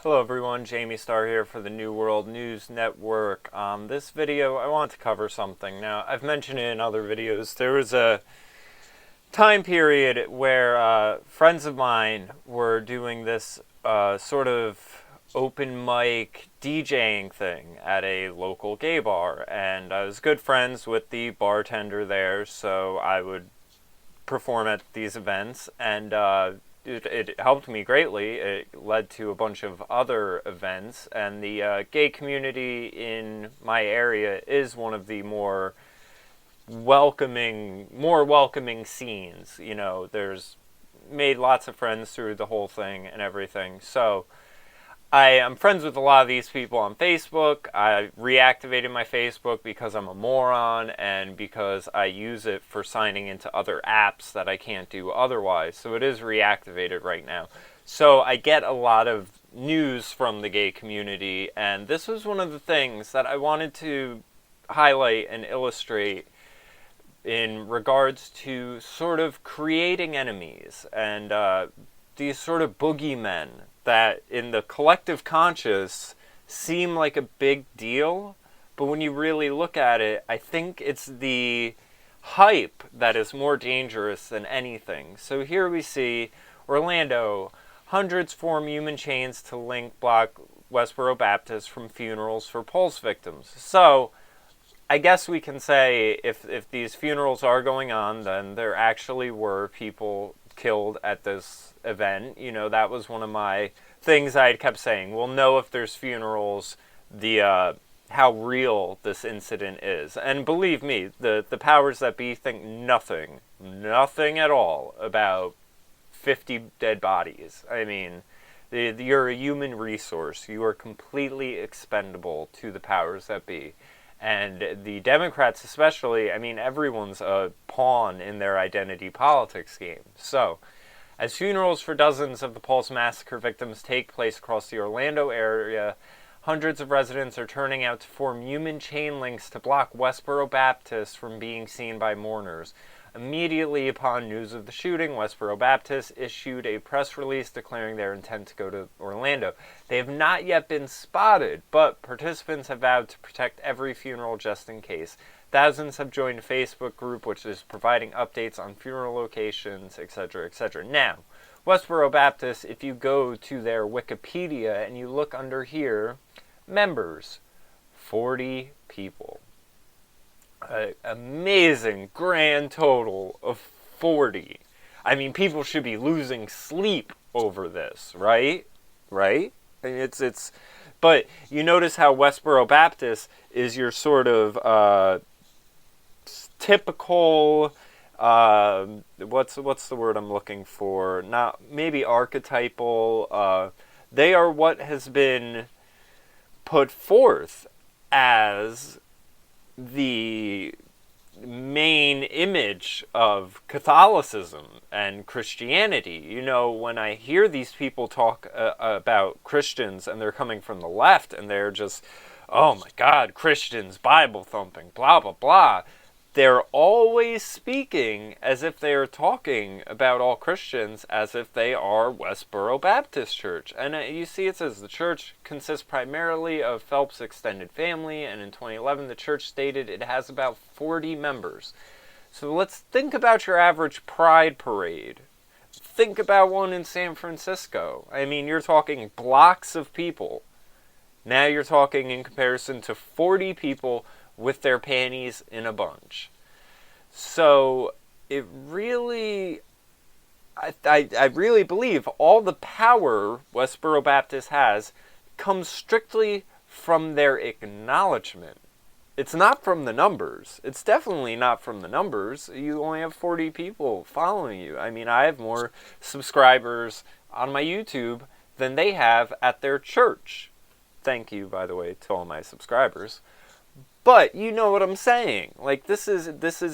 Hello everyone, Jamie Starr here for the New World News Network. This video, I want to cover something. Now, I've mentioned it in other videos. There was a time period where friends of mine were doing this sort of open mic DJing thing at a local gay bar. And I was good friends with the bartender there, so I would perform at these events, and it helped me greatly. It led to a bunch of other events, and the gay community in my area is one of the more welcoming scenes. You know, there's made lots of friends through the whole thing and everything. So I am friends with a lot of these people on Facebook. I reactivated my Facebook because I'm a moron and because I use it for signing into other apps that I can't do otherwise. So it is reactivated right now. So I get a lot of news from the gay community, and this was one of the things that I wanted to highlight and illustrate in regards to sort of creating enemies and these sort of boogeymen that in the collective conscious seem like a big deal, but when you really look at it, I think it's the hype that is more dangerous than anything. So here we see Orlando, hundreds form human chains to block Westboro Baptist from funerals for Pulse victims. So I guess we can say if these funerals are going on, then there actually were people killed at this event. You know, that was one of my things I had kept saying. We'll know if there's funerals, how real this incident is. And believe me, the powers that be think nothing at all about 50 dead bodies. I mean, you're a human resource. You are completely expendable to the powers that be. And the Democrats especially, I mean, everyone's a pawn in their identity politics game. So, as funerals for dozens of the Pulse massacre victims take place across the Orlando area, hundreds of residents are turning out to form human chain links to block Westboro Baptist from being seen by mourners. Immediately upon news of the shooting, Westboro Baptist issued a press release declaring their intent to go to Orlando. They have not yet been spotted, but participants have vowed to protect every funeral just in case. Thousands have joined a Facebook group which is providing updates on funeral locations, etc., etc. Now, Westboro Baptist, if you go to their Wikipedia and you look under here, members, 40 people. An amazing grand total of 40. I mean, people should be losing sleep over this, right? Right? But you notice how Westboro Baptist is your sort of typical, what's the word I'm looking for? Not maybe archetypal. They are what has been put forth as the main image of Catholicism and Christianity. You know, when I hear these people talk about Christians and they're coming from the left and they're just, oh my God, Christians, Bible thumping, blah, blah, blah. They're always speaking as if they are talking about all Christians as if they are Westboro Baptist Church. And you see it says the church consists primarily of Phelps' extended family, and in 2011 the church stated it has about 40 members. So let's think about your average Pride parade. Think about one in San Francisco. I mean, you're talking blocks of people. Now you're talking in comparison to 40 people with their panties in a bunch. So it really, I really believe all the power Westboro Baptist has comes strictly from their acknowledgement. It's not from the numbers. It's definitely not from the numbers. You only have 40 people following you. I mean, I have more subscribers on my YouTube than they have at their church. Thank you, by the way, to all my subscribers. But you know what I'm saying. Like, this is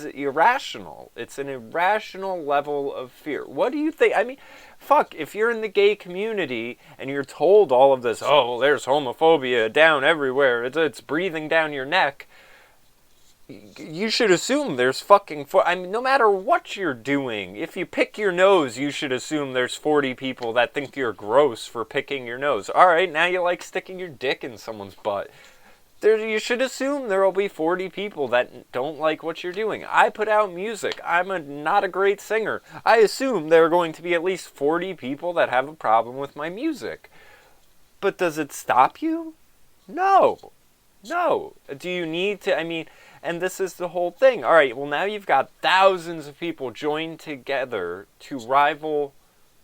irrational. It's an irrational level of fear. What do you think? I mean, fuck, if you're in the gay community and you're told all of this, oh, there's homophobia down everywhere, it's breathing down your neck, you should assume there's fucking... I mean, no matter what you're doing, if you pick your nose, you should assume there's 40 people that think you're gross for picking your nose. Alright, now you like sticking your dick in someone's butt. You should assume there will be 40 people that don't like what you're doing. I put out music. I'm not a great singer. I assume there are going to be at least 40 people that have a problem with my music. But does it stop you? No. No. Do you need to, I mean, and this is the whole thing. Alright, well now you've got thousands of people joined together to rival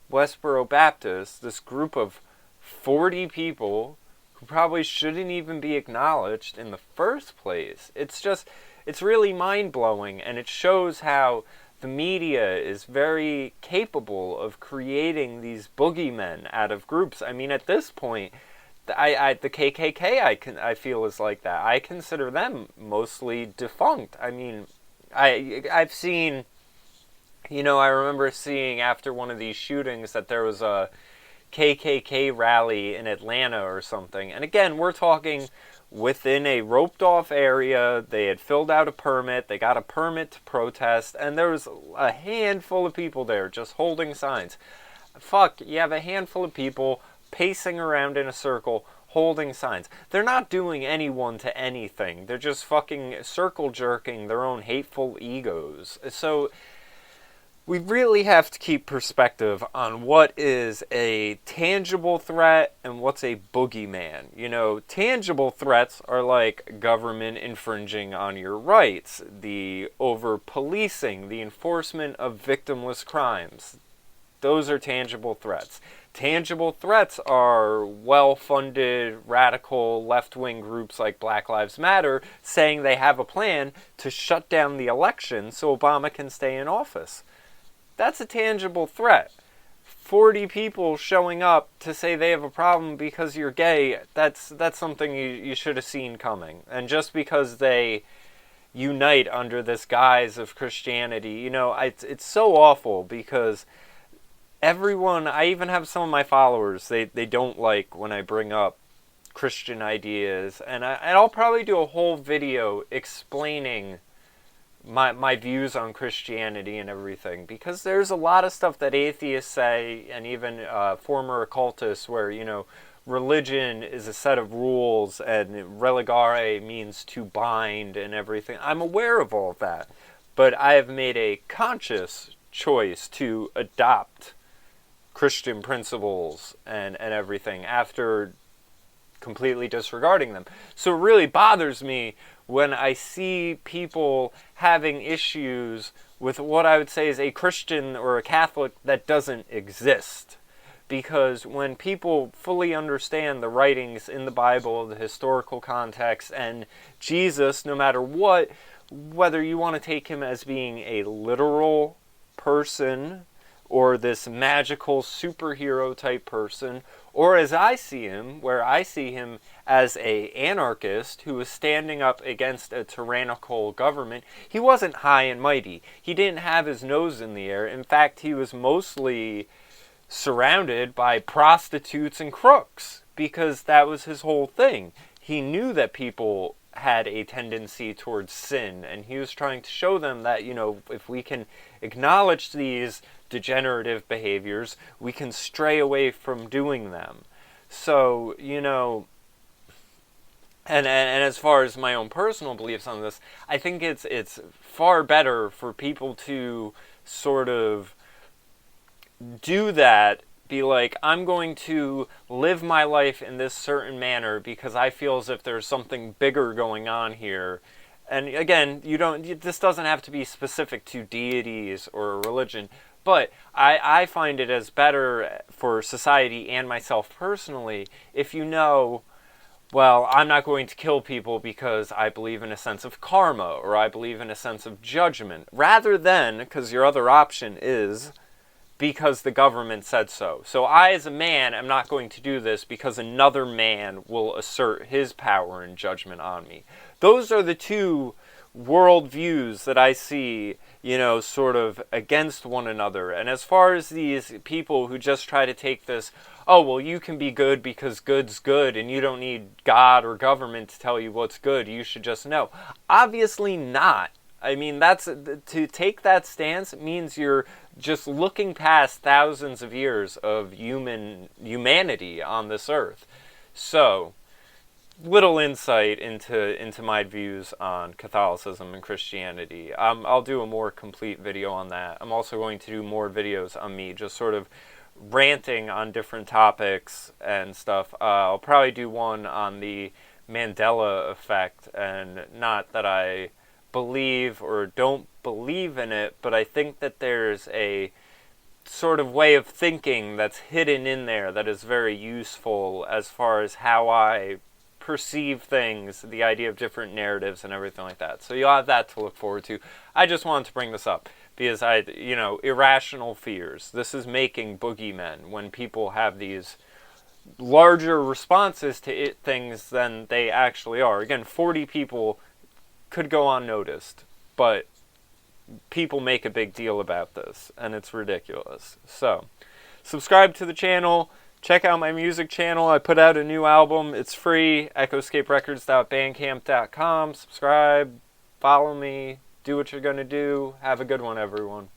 Westboro Baptist, this group of 40 people who probably shouldn't even be acknowledged in the first place. It's really mind-blowing, and it shows how the media is very capable of creating these boogeymen out of groups. I mean, at this point, the KKK I feel is like that. I consider them mostly defunct. I mean, I've seen, I remember seeing after one of these shootings that there was a KKK rally in Atlanta or something. And again, we're talking within a roped off area. They had filled out a permit. They got a permit to protest. And there was a handful of people there just holding signs. Fuck, you have a handful of people pacing around in a circle holding signs. They're not doing anyone to anything. They're just fucking circle jerking their own hateful egos. So we really have to keep perspective on what is a tangible threat and what's a boogeyman. Tangible threats are like government infringing on your rights, the over-policing, the enforcement of victimless crimes. Those are tangible threats. Tangible threats are well-funded, radical, left-wing groups like Black Lives Matter saying they have a plan to shut down the election so Obama can stay in office. That's a tangible threat. 40 people showing up to say they have a problem because you're gay, that's something you should have seen coming. And just because they unite under this guise of Christianity, it's so awful because everyone, I even have some of my followers, they don't like when I bring up Christian ideas. And I'll probably do a whole video explaining my views on Christianity and everything, because there's a lot of stuff that atheists say, and even former occultists, where religion is a set of rules and religare means to bind and everything. I'm aware of all of that, but I have made a conscious choice to adopt Christian principles and everything after completely disregarding them. So it really bothers me when I see people having issues with what I would say is a Christian or a Catholic that doesn't exist. Because when people fully understand the writings in the Bible, the historical context, and Jesus, no matter what, whether you want to take him as being a literal person or this magical superhero type person, or as I see him, where I see him as an anarchist who was standing up against a tyrannical government, he wasn't high and mighty. He didn't have his nose in the air. In fact, he was mostly surrounded by prostitutes and crooks, because that was his whole thing. He knew that people had a tendency towards sin, and he was trying to show them that, if we can acknowledge these degenerative behaviors, we can stray away from doing them. So, and as far as my own personal beliefs on this, I think it's far better for people to sort of do that, be like, I'm going to live my life in this certain manner because I feel as if there's something bigger going on here. And again, this doesn't have to be specific to deities or a religion, but I find it as better for society and myself personally if well, I'm not going to kill people because I believe in a sense of karma or I believe in a sense of judgment, rather than, because your other option is because the government said so. So I, as a man, am not going to do this because another man will assert his power and judgment on me. Those are the two worldviews that I see, sort of against one another. And as far as these people who just try to take this, oh, well, you can be good because good's good and you don't need God or government to tell you what's good, you should just know. Obviously not. I mean, to take that stance means you're just looking past thousands of years of humanity on this earth. So, little insight into my views on Catholicism and Christianity. I'll do a more complete video on that. I'm also going to do more videos on me, just sort of ranting on different topics and stuff. I'll probably do one on the Mandela effect, and not that I believe or don't believe in it, but I think that there's a sort of way of thinking that's hidden in there that is very useful as far as how I perceive things, the idea of different narratives and everything like that. So you'll have that to look forward to. I just wanted to bring this up because irrational fears. This is making boogeymen when people have these larger responses to things than they actually are. Again, 40 people could go unnoticed, but people make a big deal about this, and it's ridiculous. So, subscribe to the channel. Check out my music channel. I put out a new album. It's free. echoscaperecords.bandcamp.com. Subscribe. Follow me. Do what you're going to do. Have a good one, everyone.